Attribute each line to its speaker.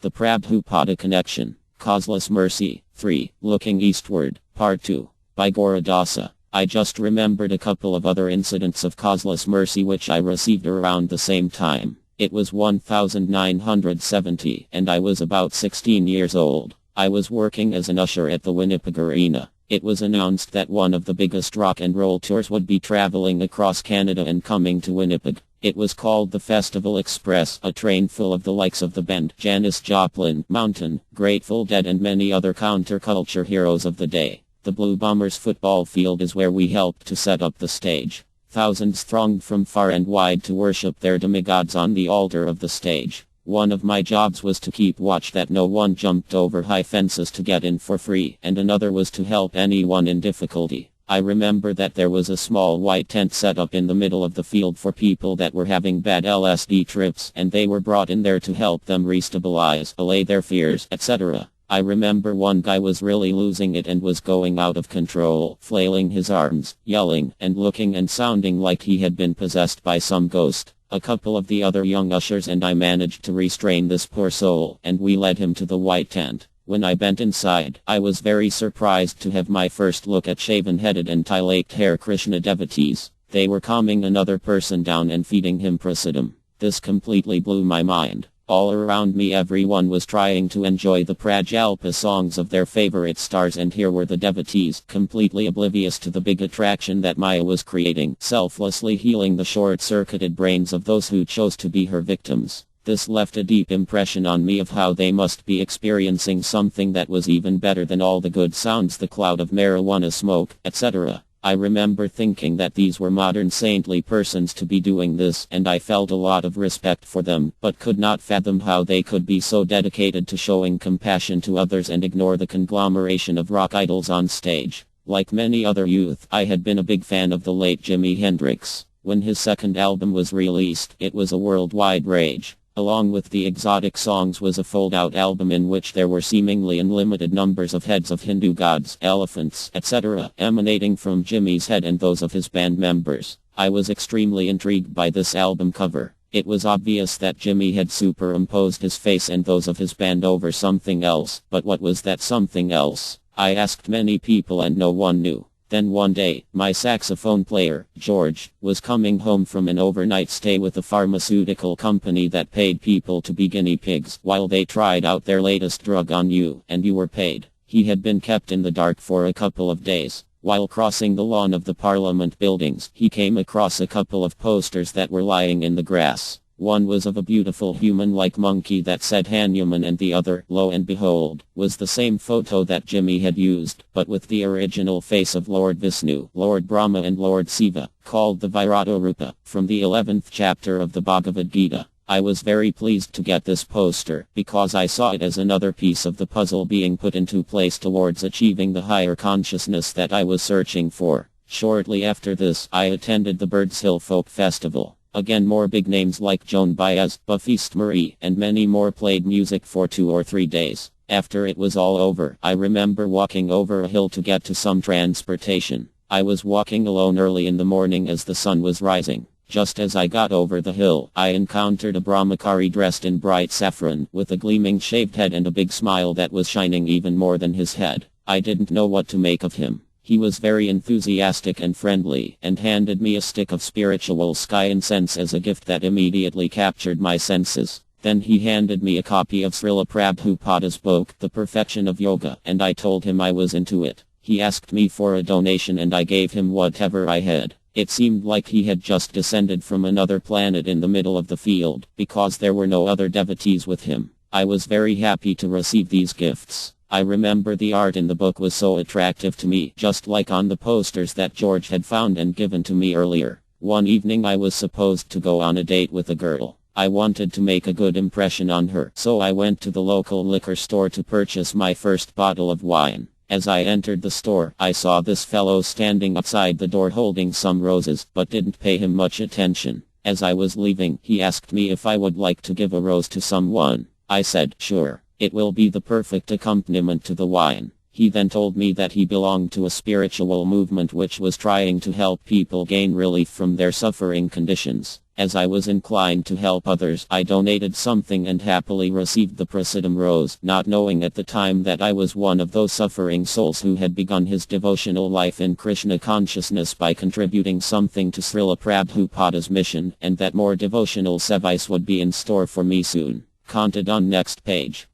Speaker 1: The Prabhupada Connection. Causeless Mercy. 3. Looking Eastward. Part 2. By Goradasa. I just remembered a couple of other incidents of causeless mercy which I received around the same time. It was 1970, and I was about 16 years old. I was working as an usher at the Winnipeg Arena. It was announced that one of the biggest rock and roll tours would be traveling across Canada and coming to Winnipeg. It was called the Festival Express, a train full of the likes of the band Janis Joplin, Mountain, Grateful Dead and many other counterculture heroes of the day. The Blue Bombers football field is where we helped to set up the stage. Thousands thronged from far and wide to worship their demigods on the altar of the stage. One of my jobs was to keep watch that no one jumped over high fences to get in for free, and another was to help anyone in difficulty. I remember that there was a small white tent set up in the middle of the field for people that were having bad LSD trips, and they were brought in there to help them restabilize, allay their fears, etc. I remember one guy was really losing it and was going out of control, flailing his arms, yelling, and looking and sounding like he had been possessed by some ghost. A couple of the other young ushers and I managed to restrain this poor soul, and we led him to the white tent. When I bent inside, I was very surprised to have my first look at shaven-headed and tie-laked hair Krishna devotees. They were calming another person down and feeding him prasadam. This completely blew my mind. All around me everyone was trying to enjoy the Prajalpa songs of their favorite stars, and here were the devotees, completely oblivious to the big attraction that Maya was creating, selflessly healing the short-circuited brains of those who chose to be her victims. This left a deep impression on me of how they must be experiencing something that was even better than all the good sounds, the cloud of marijuana smoke, etc. I remember thinking that these were modern saintly persons to be doing this, and I felt a lot of respect for them, but could not fathom how they could be so dedicated to showing compassion to others and ignore the conglomeration of rock idols on stage. Like many other youth, I had been a big fan of the late Jimi Hendrix. When his second album was released, it was a worldwide rage. Along with the exotic songs was a fold-out album in which there were seemingly unlimited numbers of heads of Hindu gods, elephants, etc., emanating from Jimmy's head and those of his band members. I was extremely intrigued by this album cover. It was obvious that Jimmy had superimposed his face and those of his band over something else, but what was that something else? I asked many people and no one knew. Then one day, my saxophone player, George, was coming home from an overnight stay with a pharmaceutical company that paid people to be guinea pigs while they tried out their latest drug on you, and you were paid. He had been kept in the dark for a couple of days. While crossing the lawn of the Parliament buildings, he came across a couple of posters that were lying in the grass. One was of a beautiful human-like monkey that said Hanuman, and the other, lo and behold, was the same photo that Jimmy had used, but with the original face of Lord Vishnu, Lord Brahma and Lord Shiva, called the Virata Rupa, from the 11th chapter of the Bhagavad Gita. I was very pleased to get this poster, because I saw it as another piece of the puzzle being put into place towards achieving the higher consciousness that I was searching for. Shortly after this, I attended the Birds Hill Folk Festival. Again, more big names like Joan Baez, Baptiste Marie, and many more played music for 2 or 3 days. After it was all over, I remember walking over a hill to get to some transportation. I was walking alone early in the morning as the sun was rising. Just as I got over the hill, I encountered a brahmachari dressed in bright saffron, with a gleaming shaved head and a big smile that was shining even more than his head. I didn't know what to make of him. He was very enthusiastic and friendly, and handed me a stick of spiritual sky incense as a gift that immediately captured my senses. Then he handed me a copy of Srila Prabhupada's book, The Perfection of Yoga, and I told him I was into it. He asked me for a donation and I gave him whatever I had. It seemed like he had just descended from another planet in the middle of the field, because there were no other devotees with him. I was very happy to receive these gifts. I remember the art in the book was so attractive to me, just like on the posters that George had found and given to me earlier. One evening I was supposed to go on a date with a girl. I wanted to make a good impression on her, so I went to the local liquor store to purchase my first bottle of wine. As I entered the store, I saw this fellow standing outside the door holding some roses, but didn't pay him much attention. As I was leaving, he asked me if I would like to give a rose to someone. I said, sure. It will be the perfect accompaniment to the wine. He then told me that he belonged to a spiritual movement which was trying to help people gain relief from their suffering conditions. As I was inclined to help others, I donated something and happily received the prasadam rose, not knowing at the time that I was one of those suffering souls who had begun his devotional life in Krishna consciousness by contributing something to Srila Prabhupada's mission, and that more devotional service would be in store for me soon. Content on next page.